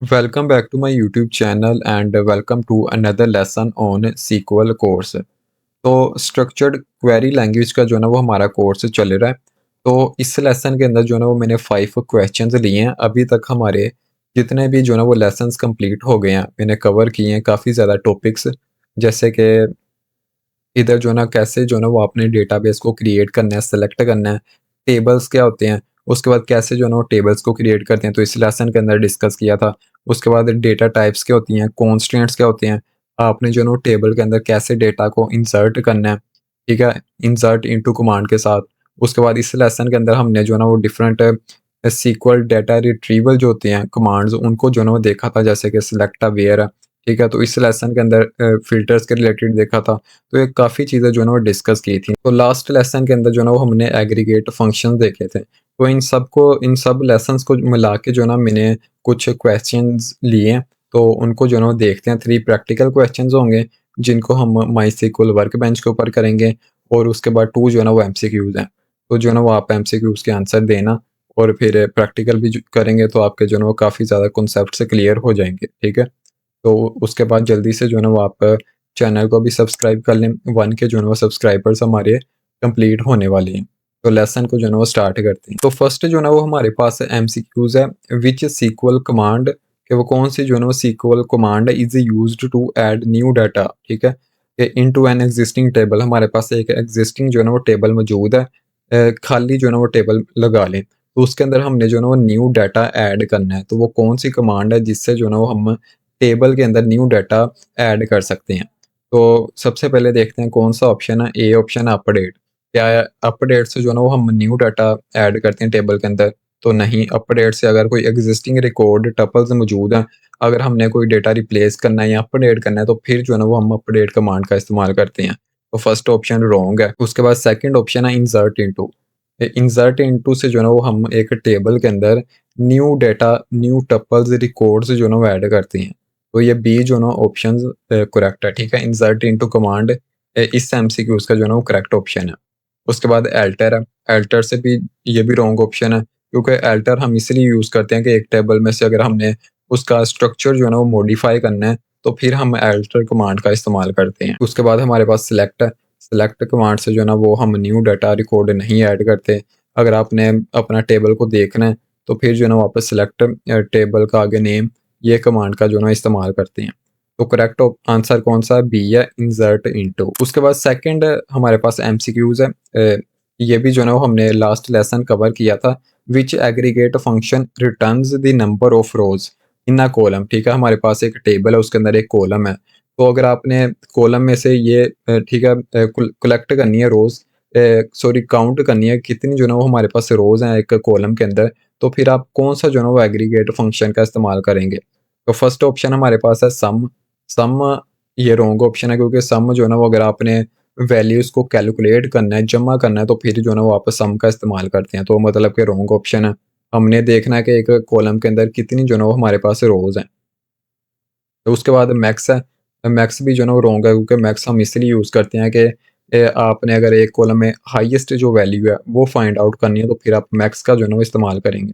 Welcome back to my YouTube channel and welcome to another lesson on SQL course। तो structured query language का जो है ना वो हमारा कोर्स चल रहा है। तो इस लेसन के अंदर जो है ना वो मैंने 5 क्वेश्चंस लिए हैं। अभी तक हमारे जितने भी जो है ना वो लेसन्स कंप्लीट हो गए हैं, मैंने कवर किए हैं काफ़ी ज़्यादा टॉपिक्स। जैसे कि इधर जो है ना कैसे जो है ना वो आपने डेटाबेस को क्रिएट करना है, सेलेक्ट करना है, टेबल्स क्या होते हैं, उसके बाद कैसे जो है ना वो टेबल्स को क्रिएट करते हैं, तो इस लेसन के अंदर डिस्कस किया था। उसके बाद डेटा टाइप्स क्या होती हैं, कॉन्स्टेंट्स क्या होते हैं, आपने जो है ना वो टेबल के अंदर कैसे डेटा को इंसर्ट करना है, ठीक है? इंसर्ट इनटू कमांड के साथ। उसके बाद इस लेसन के अंदर हमने जो है ना वो डिफरेंट सीक्वल डेटा रिट्रीवल जो होते हैं कमांड्स, उनको जो है ना वो देखा था, जैसे कि सिलेक्ट वेयर है, ठीक है? तो इस लेसन के अंदर फ़िल्टर्स के रिलेटेड देखा था। तो ये काफ़ी चीज़ें जो है ना वो डिस्कस की थी। तो लास्ट लेसन के अंदर जो है ना वो हमने एग्रीगेट फंक्शंस देखे थे। तो इन सब लेसन्स को मिला के जो है ना मैंने कुछ क्वेश्चंस लिए हैं, तो उनको जो है ना वो देखते हैं। 3 प्रैक्टिकल क्वेश्चंस होंगे, जिनको हम माईसीक्वल वर्कबेंच के ऊपर करेंगे, और उसके बाद 2 जो है ना वो एमसीक्यूज़ हैं। तो जो है ना वो आप एमसीक्यूज़ के आंसर देना, और फिर प्रैक्टिकल भी ज करेंगे, तो आपके जो है ना वो काफ़ी ज़्यादा कॉन्सेप्ट्स क्लियर हो जाएँगे, ठीक है? तो उसके बाद जल्दी से जो है ना वो आप चैनल को भी सब्सक्राइब कर लें। 1 के जो है ना वो सब्सक्राइबर्स हमारे कंप्लीट होने वाले हैं। तो लेसन को जो है ना वो स्टार्ट करते हैं। तो फर्स्ट जो है ना वो हमारे पास एमसीक्यूज़ है। व्हिच सीक्वल कमांड, कि वो कौन सी जो है ना वो SQL command is used to add new data, ठीक है? कि इनटू एन एक्जिस्टिंग टेबल, हमारे पास एक एक्जिस्टिंग जो है ना वो टेबल मौजूद है। खाली जो है ना वो टेबल लगा लें। तो उसके अंदर हमने जो है ना वो न्यू डाटा ऐड करना है। तो वो कौन सी कमांड है जिससे जो है ना वो हम टेबल के अंदर न्यू डाटा ऐड कर सकते हैं। तो सबसे पहले देखते हैं कौन सा ऑप्शन है। ए ऑप्शन है अपडेट। क्या है अपडेट से जो है ना वो हम न्यू डाटा ऐड करते हैं टेबल के अंदर? तो नहीं, अपडेट से अगर कोई एक्जिस्टिंग रिकॉर्ड टपल्स मौजूद हैं, अगर हमने कोई डेटा रिप्लेस करना है या अपडेट करना है, तो फिर जो है ना वो हम अपडेट कमांड का इस्तेमाल करते हैं। तो फर्स्ट ऑप्शन रॉन्ग है। उसके बाद सेकंड ऑप्शन है इंसर्ट इनटू। इंसर्ट इनटू से जो है ना वो हम एक टेबल के अंदर new data, new tuples, records जो है ना वो ऐड करते हैं। तो ये बी जो ना ऑप्शंस करेक्ट है, ठीक है? इंसर्ट इनटू कमांड इस एमसीक्यूज़ का जो है ना वो करेक्ट ऑप्शन है। उसके बाद एल्टर है। एल्टर से भी ये भी रॉन्ग ऑप्शन है, क्योंकि एल्टर हम इसलिए यूज़ करते हैं कि एक टेबल में से अगर हमने उसका स्ट्रक्चर जो है ना वो मॉडिफाई करना है, तो फिर हम एल्टर कमांड का इस्तेमाल करते हैं। उसके बाद हमारे पास सिलेक्ट है। सिलेक्ट कमांड से जो है ना वो हम न्यू डाटा रिकॉर्ड नहीं ऐड करते। अगर आपने अपना टेबल को देखना है, तो फिर जो है ना वापस सिलेक्ट टेबल का आगे नेम, ये कमांड का जो है ना इस्तेमाल करते हैं। तो करेक्ट आंसर कौन सा है? बी है, इंसर्ट इनटू। उसके बाद सेकंड हमारे पास एमसीक्यूज़ है। ये भी जो है ना वो हमने लास्ट लेसन कवर किया था। Which aggregate function returns the number of rows in a column, ठीक है? हमारे पास एक टेबल है, उसके अंदर एक कॉलम है। तो अगर आपने कॉलम में से ये ठीक है कलेक्ट करनी है रोज़, सॉरी काउंट करनी है कितनी जो है ना वो हमारे पास रोज़ हैं एक कॉलम के अंदर, तो फिर आप कौन-सा जो है ना वो एग्रीगेट फंक्शन का इस्तेमाल करेंगे? तो फर्स्ट ऑप्शन हमारे पास है सम। सम ये रॉन्ग ऑप्शन है, क्योंकि सम जो है ना वो अगर आपने वैल्यूज़ को कैलकुलेट करना है, जमा करना है, तो फिर जो है ना वो आप सम का इस्तेमाल करते हैं। तो मतलब कि रॉन्ग ऑप्शन है। हमने देखना है कि एक कॉलम के अंदर कितनी जो है ना वो हमारे पास रोज़ हैं। तो उसके बाद मैक्स है। मैक्स भी जो है ना वो रॉन्ग है, क्योंकि मैक्स हम इसलिए यूज़ करते हैं कि आपने अगर एक कॉलम में हाईएस्ट जो वैल्यू है वो फाइंड आउट करनी है, तो फिर आप मैक्स का जो है ना वो इस्तेमाल करेंगे।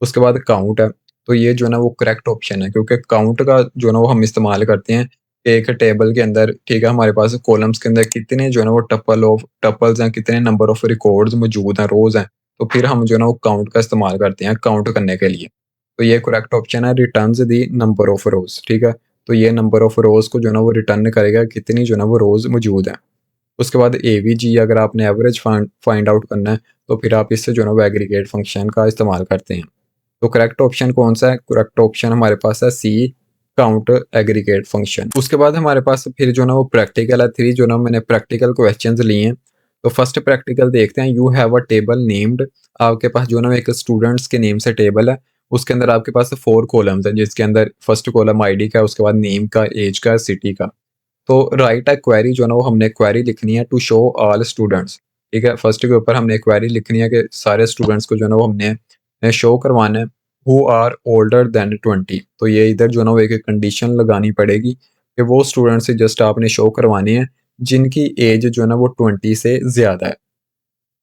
उसके बाद काउंट है। तो ये जो है ना वो करेक्ट ऑप्शन है, क्योंकि काउंट का जो है ना वो हम इस्तेमाल करते हैं एक टेबल के अंदर, ठीक है? हमारे पास कॉलम्स के अंदर कितने जो है ना वो टपल्स हैं, कितने नंबर ऑफ रिकॉर्ड्स मौजूद हैं, रोज़ हैं, तो फिर हम जो है ना वो काउंट का इस्तेमाल करते हैं काउंट करने के लिए। तो ये करेक्ट ऑप्शन है, रिटर्न्स द नंबर ऑफ रोज़, ठीक है? तो ये नंबर ऑफ रोज़ को जो है ना वो रिटर्न करेगा, कितनी जो है ना वो रोज़ मौजूद हैं। उसके बाद एवीजी, अगर आपने एवरेज फाइंड आउट करना है, तो फिर आप इससे जो है ना वो एग्रीगेट फंक्शन का इस्तेमाल करते हैं। तो करेक्ट ऑप्शन कौन सा है? करेक्ट ऑप्शन हमारे पास है सी, काउंट एग्रीगेट फंक्शन। उसके बाद हमारे पास फिर जो ना वो प्रैक्टिकल है। 3 जो ना मैंने प्रैक्टिकल क्वेश्चंस लिए हैं। तो फर्स्ट प्रैक्टिकल देखते हैं। You have a table named, आपके पास जो ना एक स्टूडेंट्स के नेम से टेबल है। उसके अंदर आपके पास 4 कॉलम्स हैं, जिसके अंदर फर्स्ट कॉलम आईडी का है, उसके बाद नेम का, एज का, सिटी का। तो राइट अ क्वेरी जो है ना वो हमने क्वेरी लिखनी है टू शो ऑल स्टूडेंट्स, ठीक है? फर्स्ट के ऊपर हमने क्वेरी लिखनी है कि सारे स्टूडेंट्स को जो है ना वो हमने शो करवाना है। हु आर ओल्डर देन 20, तो ये इधर जो है ना वो एक कंडीशन लगानी पड़ेगी कि वो स्टूडेंट्स जस्ट आपने शो करवाने हैं जिनकी एज जो है ना वो 20 से ज़्यादा है।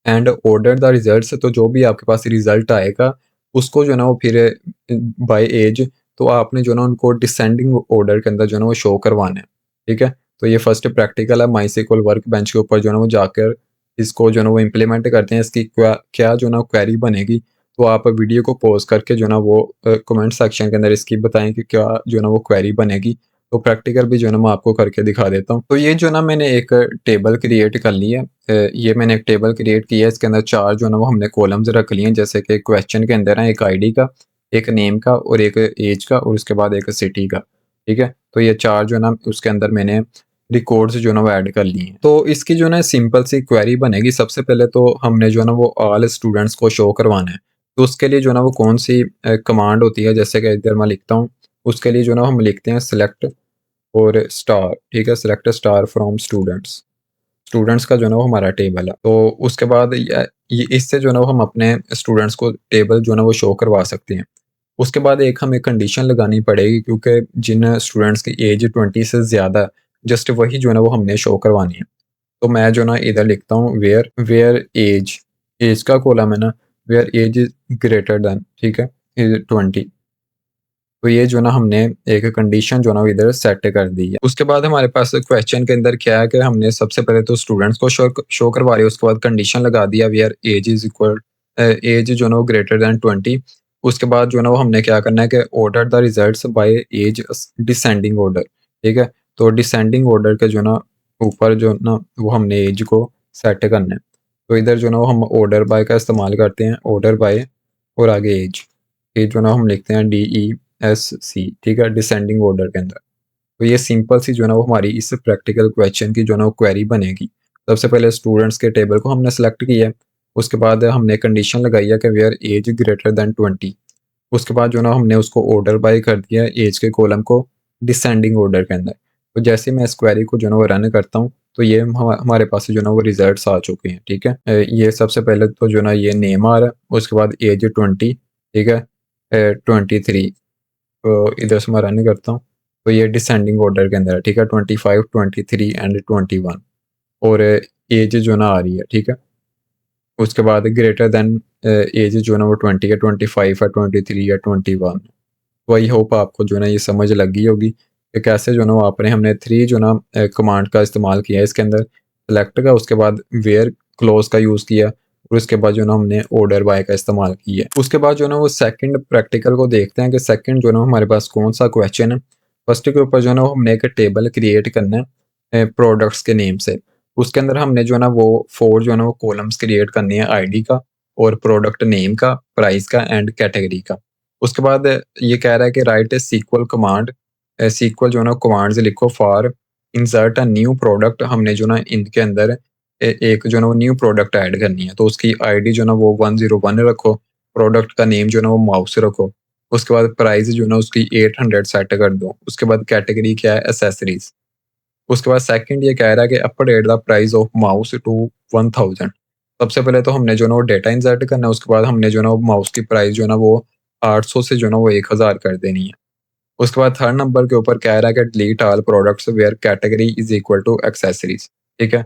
एंड ऑर्डर द रिजल्ट्स, तो जो भी आपके पास रिजल्ट आएगा उसको जो है ना वो फिर बाय एज, तो आपने जो है ना उनको डिसेंडिंग ऑर्डर के अंदर जो है ना वो शो करवाना है, ठीक है? तो ये फर्स्ट प्रैक्टिकल है माइस्क्ल वर्कबेंच के ऊपर जो है ना वो जाकर इसको जो है ना वो इम्प्लीमेंट करते हैं, इसकी क्या क्या जो है ना क्वेरी बनेगी। तो आप वीडियो को पॉज़ करके जो है ना वो कमेंट सेक्शन के अंदर इसकी बताएँ कि क्या जो है ना वो क्वेरी बनेगी। तो प्रैक्टिकल भी जो है ना मैं आपको करके दिखा देता हूँ। तो ये जो है ना मैंने एक टेबल क्रिएट कर ली है। ये मैंने एक टेबल क्रिएट की है, इसके अंदर 4 जो है ना वो हमने कॉलम्स रख लिए हैं, जैसे कि क्वेश्चन के अंदर है एक आईडी का, एक नेम का और एक ऐज का और उसके बाद एक सिटी का, ठीक है? तो ये 4 जो है ना उसके अंदर मैंने रिकॉर्ड्स जो है ना वो ऐड कर लिए हैं। तो इसकी जो है ना सिंपल सी क्वेरी बनेगी। सबसे पहले तो हमने जो है ना वो ऑल स्टूडेंट्स को शो करवाना है। तो उसके लिए जो है ना वो कौन-सी कमांड होती है, जैसे कि इधर मैं लिखता हूँ, उसके लिए जो है ना हम लिखते हैं सेलेक्ट और स्टार, ठीक है? Select star from students. Students का जो है ना वो हमारा टेबल है। तो उसके बाद ये इससे जो है ना वो हम अपने स्टूडेंट्स को टेबल जो है ना वो शो करवा सकते हैं। उसके बाद एक हमें कंडीशन लगानी पड़ेगी, क्योंकि जिन स्टूडेंट्स की एज 20 से ज़्यादा है, जस्ट वही जो है ना वो हमने शो करवानी है। तो मैं जो ना इधर लिखता हूँ वेयर वेयर एज, एज का कॉलम है ना, where age is greater than, ठीक है? इज़ 20। तो ये जो ना हमने एक कंडीशन जो ना इधर सेट कर दी है। उसके बाद हमारे पास क्वेश्चन के अंदर क्या है कि हमने सबसे पहले तो स्टूडेंट्स को शो करवा रहे हैं, उसके बाद कंडीशन लगा दिया where age is equal age जो ना वो ग्रेटर दैन 20। उसके बाद जो ना वो हमने क्या करना है कि order the results by age descending order, ठीक है? तो डिसेंडिंग ऑर्डर के जो ना ऊपर जो ना वो हमने एज को सेट करना है। तो इधर जो ना वो हम ऑर्डर बाय का इस्तेमाल करते हैं, ऑर्डर बाय और आगे एज। एज जो ना हम लिखते हैं DESC, ठीक है? डिसेंडिंग ऑर्डर के अंदर। तो ये सिंपल सी जो है ना वो हमारी इस प्रैक्टिकल क्वेश्चन की जो है ना वो क्वेरी बनेगी। सबसे पहले स्टूडेंट्स के टेबल को हमने सेलेक्ट किया है, उसके बाद हमने कंडीशन लगाई है कि वेयर एज ग्रेटर दैन 20। उसके बाद जो है ना हमने उसको ऑर्डर बाय कर दिया है एज के कॉलम को डिसेंडिंग ऑर्डर के अंदर। तो जैसे मैं इस क्वेरी को जो है ना वो रन करता हूँ, तो ये हमारे पास जो है ना वो रिजल्ट्स आ चुके हैं, ठीक है? ये सबसे पहले तो जो है ना ये नेम आ रहा है, उसके बाद एज 20, ठीक है? 23, तो इधर से मैं रन करता हूँ, तो ये डिसेंडिंग ऑर्डर के अंदर है, ठीक है? 25, 23 एंड 21 और एज जो ना आ रही है, ठीक है? उसके बाद ग्रेटर देन एज जो है ना वो 20 है, 25 है, 23 है, 21। तो आई होप आपको जो है ना ये समझ लग गई होगी कि कैसे जो है ना वो आपने हमने 3 जो ना कमांड का इस्तेमाल किया है इसके अंदर, सेलेक्ट का, उसके बाद वेयर क्लोज का यूज़ किया और उसके बाद जो है ना हमने ऑर्डर बाय का इस्तेमाल किया है। उसके बाद जो है ना वो सेकंड प्रैक्टिकल को देखते हैं कि सेकंड जो है ना हमारे पास कौन-सा क्वेश्चन है। फर्स्ट के ऊपर जो है ना वो हमने एक टेबल क्रिएट करना है प्रोडक्ट्स के नेम से। उसके अंदर हमने जो है ना वो 4 जो है ना वो कॉलम्स क्रिएट करने हैं आईडी का और प्रोडक्ट नेम का, प्राइस का एंड कैटेगरी का। उसके बाद ये कह रहा है कि राइट ए सीक्वल कमांड, सीक्वल जो है ना कमांड्स लिखो for insert a new product. हमने जो ना इनके अंदर एक जो है ना वो न्यू प्रोडक्ट ऐड करनी है, तो उसकी आईडी जो है ना वो 101 रखो, प्रोडक्ट का नेम जो है ना वो माउस रखो। उसके बाद प्राइस जो है ना उसकी 800 सेट कर दो। उसके बाद कैटेगरी क्या है, एसेसरीज। उसके बाद सेकंड ये कह रहा है कि update the price of mouse to 1000। सबसे पहले तो हमने जो है ना वो डेटा इंसर्ट करना है, उसके बाद हमने जो है ना वो माउस की प्राइस जो है ना वो 800 से जो है ना वो 1000 कर देनी है। उसके बाद थर्ड नंबर के ऊपर कह रहा है कि delete all products where category is equal to accessories, ठीक है?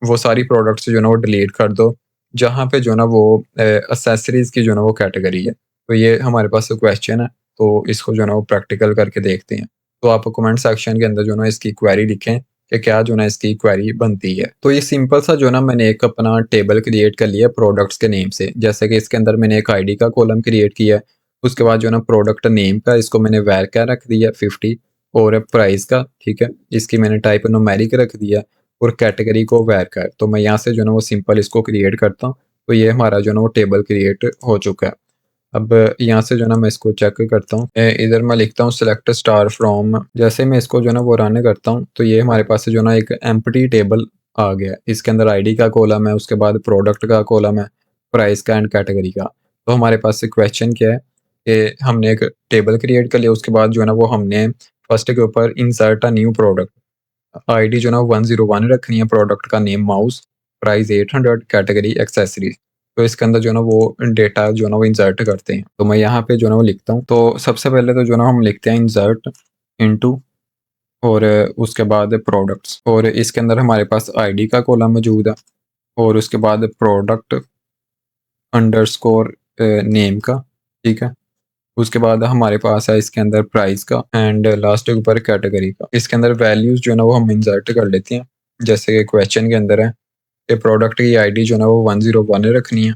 वो सारी प्रोडक्ट्स जो है ना वो डिलीट कर दो जहाँ पे जो है ना वो एक्सेसरीज की जो है ना वो कैटेगरी है। तो ये हमारे पास क्वेश्चन है, तो इसको जो है ना वो प्रैक्टिकल करके देखते हैं। तो आप कमेंट सेक्शन के अंदर जो है ना इसकी क्वेरी लिखें कि क्या जो है ना इसकी क्वेरी बनती है। तो ये सिंपल सा जो है ना मैंने एक अपना टेबल क्रिएट कर लिया प्रोडक्ट्स के नेम से, जैसे कि इसके अंदर मैंने एक आईडी का कॉलम क्रिएट किया है। उसके बाद जो है ना प्रोडक्ट नेम का इसको मैंने var का रख दिया 50 और प्राइस का, ठीक है? इसकी मैंने टाइप न्यूमेरिक रख दिया और कैटेगरी को var का। तो मैं यहाँ से जो है ना वो सिंपल इसको क्रिएट करता हूँ। तो ये हमारा जो है ना वो टेबल क्रिएट हो चुका है। अब यहाँ से जो है ना मैं इसको चेक करता हूँ। इधर मैं लिखता हूँ सेलेक्ट स्टार फ्रॉम। जैसे मैं इसको जो है ना वो रन करता हूँ, तो ये हमारे पास जो है ना एक एम्प्टी टेबल आ गया है। इसके अंदर आईडी का कॉलम है, उसके बाद प्रोडक्ट का कॉलम है, प्राइस का एंड कैटेगरी का। तो हमारे पास से क्वेश्चन क्या है कि हमने एक टेबल क्रिएट कर लिया, उसके बाद जो है ना वो हमने फर्स्ट के ऊपर insert a new product, ID जो है ना 101 रखनी है, प्रोडक्ट का name mouse, price 800, category accessories. तो इसके अंदर जो है ना वो डेटा जो है ना वो इंसर्ट करते हैं। तो मैं यहाँ पे जो है ना वो लिखता हूँ। तो सबसे पहले तो जो है ना हम लिखते हैं इंसर्ट इनटू और उसके बाद प्रोडक्ट्स, और इसके अंदर हमारे पास आईडी का कॉलम मौजूद है और उसके बाद प्रोडक्ट अंडरस्कोर नेम का, ठीक है? उसके बाद हमारे पास है इसके अंदर प्राइस का एंड लास्ट के ऊपर कैटेगरी का। इसके अंदर वैल्यूज़ जो है ना वो हम इंसर्ट कर लेते हैं। जैसे कि क्वेश्चन के अंदर है कि प्रोडक्ट की आईडी जो है ना वो 101 रखनी है।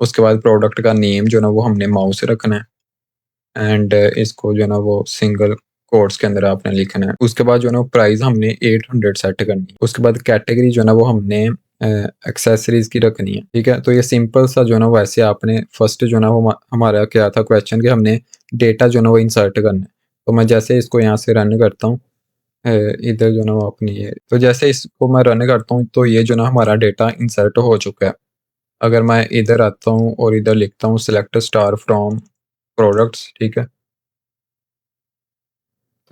उसके बाद प्रोडक्ट का नेम जो है ना वो हमने माउस रखना है एंड इसको जो है ना वो सिंगल कोट्स के अंदर आपने लिखना है। उसके बाद जो है ना प्राइस हमने 800 सेट करनी है। उसके बाद कैटेगरी जो है ना वो हमने एक्सेसरीज की रखनी है। ठीक है, तो ये सिंपल सा जो है ना वैसे आपने फर्स्ट जो है ना वो हमारा क्या था क्वेश्चन कि हमने डेटा जो है ना वो इंसर्ट करना है। तो मैं जैसे इसको यहाँ से रन करता हूँ इधर जो है ना वो अपनी ये तो जैसे इसको मैं रन करता हूँ तो ये जो ना हमारा डेटा इंसर्ट हो चुका है। अगर मैं इधर आता हूँ और इधर लिखता हूँ सिलेक्ट स्टार फ्रॉम प्रोडक्ट्स, ठीक है,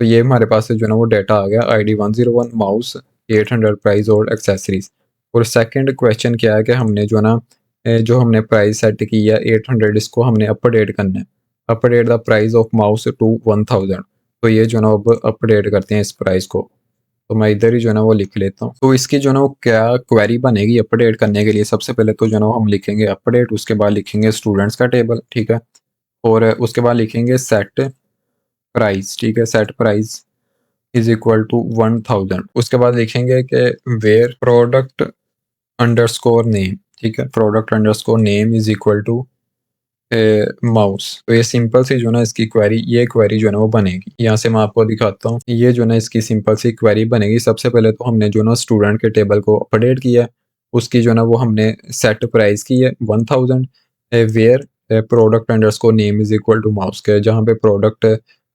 तो ये हमारे पास से जो है ना वो डेटा आ गया आईडी 101 माउस 800 प्राइस और एक्सेसरीज। और सेकंड क्वेश्चन क्या है कि हमने जो है ना जो हमने प्राइस सेट की है 800 इसको हमने अपडेट करना है। Update the price of mouse to 1000। तो ये जो है ना अब अपडेट करते हैं इस प्राइस को। तो मैं इधर ही जो है ना वो लिख लेता हूँ। तो इसकी जो है ना वो क्या क्वेरी बनेगी अपडेट करने के लिए, सबसे पहले तो जो है ना वो हम लिखेंगे अपडेट, उसके बाद लिखेंगे स्टूडेंट्स का टेबल, ठीक है, और उसके बाद लिखेंगे सेट प्राइस, ठीक है, set price is equal to 1000। उसके बाद लिखेंगे कि वेयर प्रोडक्ट अंडरस्कोर नेम, ठीक है, product underscore name is equal to mouse. तो ये सिंपल सी जो है ना इसकी क्वेरी, ये क्वेरी जो है ना वो बनेगी। यहाँ से मैं आपको दिखाता हूँ, ये जो है ना इसकी सिंपल सी क्वेरी बनेगी। सबसे पहले तो हमने जो ना स्टूडेंट के टेबल को अपडेट किया है, उसकी जो है ना वो हमने सेट प्राइस की है 1000। Where product underscore name is equal to mouse के जहाँ पे प्रोडक्ट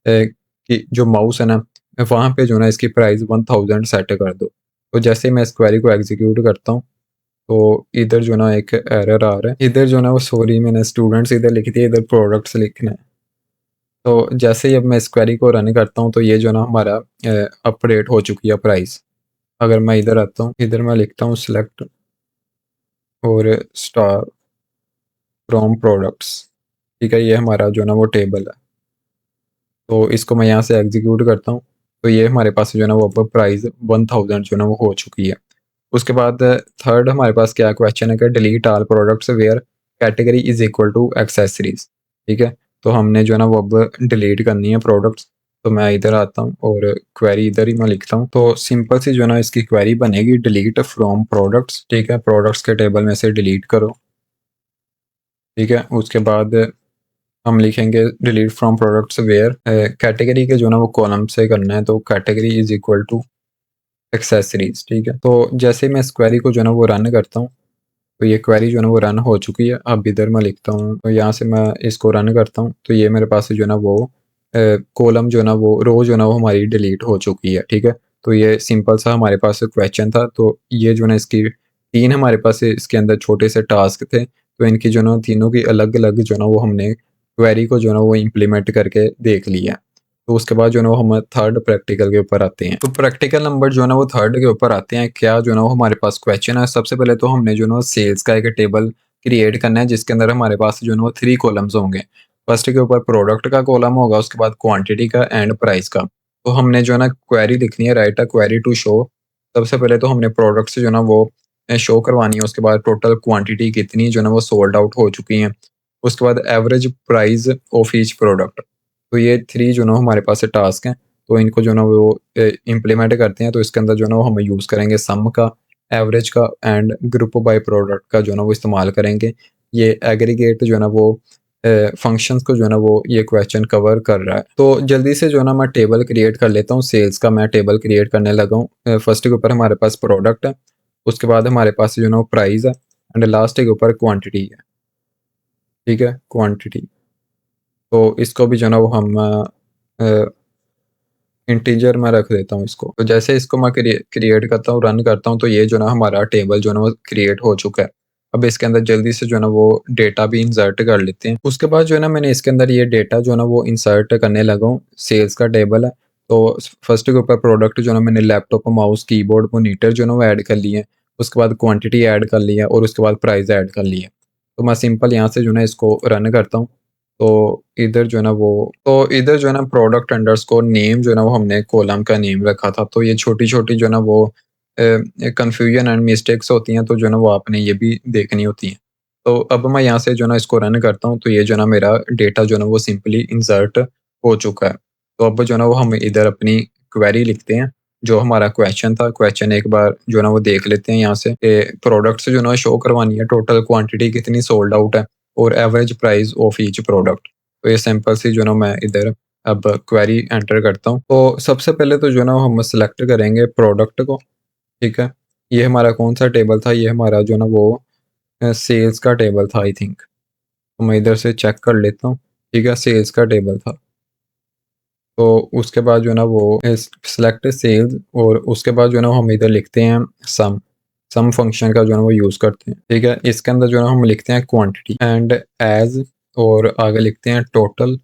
की जो माउस है ना वहाँ पे जो है ना इसकी प्राइस 1000 सेट कर दो। तो जैसे मैं इस क्वेरी को एग्जीक्यूट करता हूँ तो इधर जो ना एक एरर आ रहा है, इधर जो ना वो सॉरी मैंने स्टूडेंट्स इधर लिख दिया, इधर प्रोडक्ट्स लिखना है। तो जैसे ही अब मैं इस क्वेरी को रन करता हूँ तो ये जो ना हमारा अपडेट हो चुकी है प्राइस। अगर मैं इधर आता हूँ, इधर मैं लिखता हूँ सिलेक्ट और स्टार फ्रॉम प्रोडक्ट्स, ठीक है, ये हमारा जो ना वो टेबल है। तो इसको मैं यहाँ से एग्जीक्यूट करता हूँ तो ये हमारे पास जो है ना वो अब प्राइस 1000 जो है ना वो हो चुकी है। उसके बाद थर्ड हमारे पास क्या क्वेश्चन है कि delete all products where category is equal to accessories, ठीक है, तो हमने जो है ना वो अब डिलीट करनी है प्रोडक्ट्स। तो मैं इधर आता हूँ और क्वेरी इधर ही मैं लिखता हूँ। तो सिंपल सी जो है ना इसकी क्वेरी बनेगी डिलीट फ्रॉम प्रोडक्ट्स, ठीक है, प्रोडक्ट्स के टेबल में से डिलीट करो, ठीक है। उसके बाद हम लिखेंगे delete from products where category के जो ना वो कॉलम से करना है, तो category is equal to accessories, ठीक है। तो जैसे मैं इस क्वेरी को जो है ना वो रन करता हूँ तो ये क्वेरी जो है ना वो रन हो चुकी है। अब इधर मैं लिखता हूँ तो यहाँ से मैं इसको रन करता हूँ तो ये मेरे पास जो है ना वो कॉलम जो है ना वो रो जो है ना वो हमारी डिलीट हो चुकी है, ठीक है। तो ये सिंपल सा हमारे पास क्वेश्चन था। तो ये जो है ना इसकी तीन हमारे पास इसके अंदर छोटे से टास्क थे, तो इनकी जो है ना तीनों की अलग अलग जो है ना वो हमने क्वेरी को जो है ना वो इम्प्लीमेंट करके देख लिया। तो उसके बाद जो है ना वो हम थर्ड प्रैक्टिकल के ऊपर आते हैं। तो प्रैक्टिकल नंबर जो है ना वो थर्ड के ऊपर आते हैं। क्या जो है ना वो हमारे पास क्वेश्चन है, सबसे पहले तो हमने जो है ना सेल्स का एक टेबल क्रिएट करना है जिसके अंदर हमारे पास जो है ना वो 3 कॉलम्स होंगे। फर्स्ट के ऊपर प्रोडक्ट का कॉलम होगा, उसके बाद क्वांटिटी का एंड प्राइस का। तो हमने जो है ना क्वेरी लिखनी है, write a query to show. सबसे पहले तो हमने प्रोडक्ट से जो है ना वो शो करवानी है, उसके बाद टोटल क्वांटिटी कितनी जो है ना वो सोल्ड आउट हो चुकी है, उसके बाद average price of each product. तो ये 3 जो ना हमारे पास टास्क हैं, तो इनको जो ना वो इम्प्लीमेंट करते हैं। तो इसके अंदर जो ना वो हम यूज़ करेंगे सम का, एवरेज का एंड ग्रुप बाय प्रोडक्ट का जो ना वो इस्तेमाल करेंगे। ये एग्रीगेट जो है ना वो फंक्शंस को जो है ना वो ये क्वेश्चन कवर कर रहा है। तो जल्दी से जो है ना मैं टेबल क्रिएट कर लेता हूँ, सेल्स का मैं टेबल क्रिएट करने लगा हूँ। फर्स्ट के ऊपर हमारे पास प्रोडक्ट है, उसके बाद हमारे पास जो है ना वो प्राइस है एंड लास्ट के ऊपर क्वांटिटी है, ठीक है, क्वांटिटी। तो इसको भी जो है ना वो हम इंटीजर में रख देता हूँ इसको। तो जैसे इसको मैं क्रिएट करता हूँ, रन करता हूँ, तो ये जो ना हमारा टेबल जो है ना वो क्रिएट हो चुका है। अब इसके अंदर जल्दी से जो है ना वो डेटा भी इंसर्ट कर लेते हैं। उसके बाद जो है ना मैंने इसके अंदर ये डेटा जो है ना वो इंसर्ट करने लगा हूँ। सेल्स का टेबल है, तो फर्स्ट के ऊपर प्रोडक्ट जो है ना मैंने लैपटॉप, माउस, कीबोर्ड, मॉनिटर जो है ना वो ऐड कर लिए हैं। उसके बाद क्वांटिटी ऐड कर ली है और उसके बाद प्राइस ऐड कर ली है। तो मैं सिंपल यहाँ से जो है ना इसको रन करता हूँ। तो इधर जो है ना वो तो इधर जो है ना प्रोडक्ट अंडरस्कोर नेम जो है ना वो हमने कॉलम का नेम रखा था। तो ये छोटी-छोटी जो है ना वो कन्फ्यूजन एंड मिस्टेक्स होती हैं, तो जो है ना वो आपने ये भी देखनी होती हैं। तो अब मैं यहाँ से जो है ना इसको रन करता हूँ, तो ये जो है ना मेरा डेटा जो है ना वो सिंपली इंसर्ट हो चुका है। तो अब जो है ना वो हम इधर अपनी क्वेरी लिखते हैं, जो हमारा क्वेश्चन था, क्वेश्चन एक बार जो है ना वो देख लेते हैं यहाँ से कि प्रोडक्ट्स जो है ना शो करवानी है, टोटल क्वांटिटी कितनी सोल्ड आउट है और average price of each product. तो ये सिंपल सी जो है ना मैं इधर अब क्वेरी एंटर करता हूँ। तो सबसे पहले तो जो है ना हम सेलेक्ट करेंगे प्रोडक्ट को, ठीक है? ये हमारा कौन-सा टेबल था? ये हमारा जो है ना वो सेल्स का टेबल था आई थिंक। तो मैं इधर से चेक कर लेता हूँ, ठीक है? सेल्स का टेबल था। तो उसके बाद जो है ना वो सेलेक्ट सेल्स और उसके बाद जो है ना हम इधर लिखते हैं सम। सम फंक्शन का जो है ना वो यूज़ करते हैं, ठीक है? इसके अंदर जो है ना हम लिखते हैं क्वांटिटी एंड एज़ और आगे लिखते हैं टोटल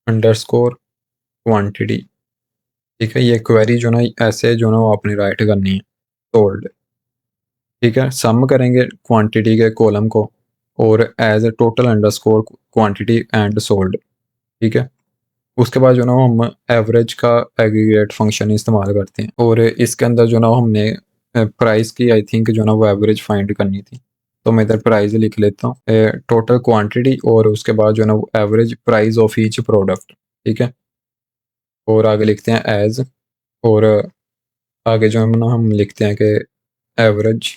अंडरस्कोर क्वांटिटी, ठीक है? ये क्वेरी जो है ना ऐसे जो है ना वो आपने राइट करनी है, सोल्ड, ठीक है? सम करेंगे क्वांटिटी के कॉलम को और as total underscore quantity and sold, ठीक है? उसके बाद जो है ना हम एवरेज का एग्रीगेट फंक्शन इस्तेमाल करते हैं और इसके अंदर जो है ना हमने प्राइस की आई थिंक जो है ना वो एवरेज फाइंड करनी थी। तो मैं इधर प्राइस लिख लेता हूँ, टोटल क्वांटिटी और उसके बाद जो है ना वो average price of each product, ठीक है? और आगे लिखते हैं एज़ और आगे जो है ना हम लिखते हैं कि एवरेज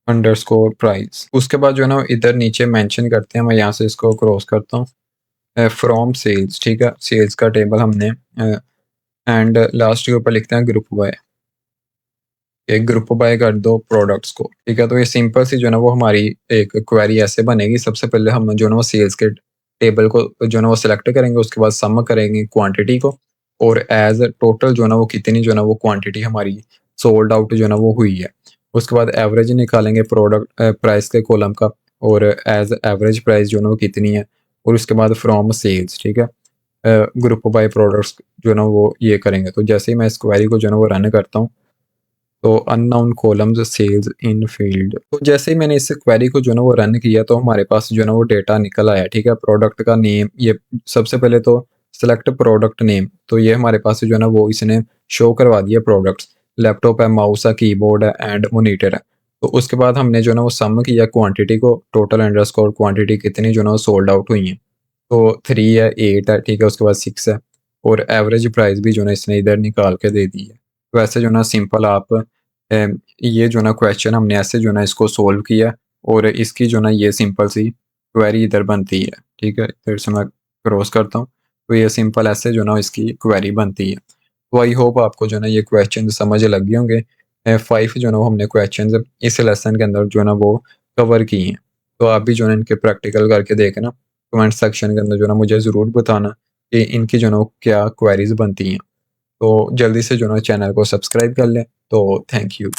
अंडरस्कोर प्राइस। उसके बाद जो है ना इधर नीचे मेंशन करते हैं, मैं यहाँ से इसको क्रॉस करता हूँ, फ्रॉम सेल्स, ठीक है? सेल्स का टेबल हमने एंड लास्ट के ऊपर लिखते हैं ग्रुप बाय। एक ग्रुप बाय कर दो प्रोडक्ट्स को, ठीक है? तो ये सिंपल सी जो है ना वो हमारी एक क्वेरी ऐसे बनेगी। सबसे पहले हम जो है ना वो सेल्स के टेबल को जो है ना वो सिलेक्ट करेंगे, उसके बाद सम करेंगे क्वांटिटी को और एज टोटल जो है ना वो कितनी जो है ना वो क्वांटिटी हमारी सोल्ड आउट जो है ना वो हुई है। उसके बाद एवरेज निकालेंगे प्रोडक्ट प्राइस के कॉलम का और एज एवरेज प्राइस जो है ना वो कितनी है और उसके बाद फ्रॉम सेल्स, ठीक है? ग्रुप बाय प्रोडक्ट्स जो है ना वो ये करेंगे। तो जैसे ही मैं इस क्वेरी को जो है ना वो रन करता हूँ, तो अननोन कॉलम्स सेल्स इन फील्ड, तो जैसे ही मैंने इस क्वेरी को जो है ना वो रन किया, तो हमारे पास जो है ना वो डेटा निकल आया, ठीक है? प्रोडक्ट का नेम, ये सबसे पहले तो सेलेक्ट प्रोडक्ट नेम, तो ये हमारे पास जो है ना वो इसने शो करवा दिया प्रोडक्ट्स। लैपटॉप है, माउस है, कीबोर्ड है एंड मॉनिटर है। तो उसके बाद हमने जो है ना वो सम किया क्वांटिटी को, टोटल अंडरस्कोर क्वांटिटी कितनी जो है ना वो सोल्ड आउट हुई है। तो 3 है, 8 है, ठीक है? उसके बाद 6 है और एवरेज प्राइस भी जो है ना इसने इधर निकाल के दे दी है। तो ऐसे जो है ना सिंपल आप ये जो है ना क्वेश्चन हमने ऐसे जो है ना इसको सोल्व किया और इसकी जो है ना ये सिंपल सी क्वेरी इधर बनती है, ठीक है? इधर से मैं क्रॉस करता हूँ, तो ये सिंपल ऐसे जो है ना इसकी क्वेरी बनती है। तो आई होप आपको जो है ना ये क्वेश्चन समझ लग गए होंगे। 5 जो है ना वो हमने क्वेश्चंस इस लेसन के अंदर जो है ना वो कवर किए हैं। तो आप भी जो है ना इनके प्रैक्टिकल करके देखना। कमेंट सेक्शन के अंदर जो है ना मुझे ज़रूर बताना कि इनकी जो है ना वो क्या क्वेरीज़ बनती हैं। तो जल्दी से जो है ना चैनल को सब्सक्राइब कर लें। तो थैंक यू।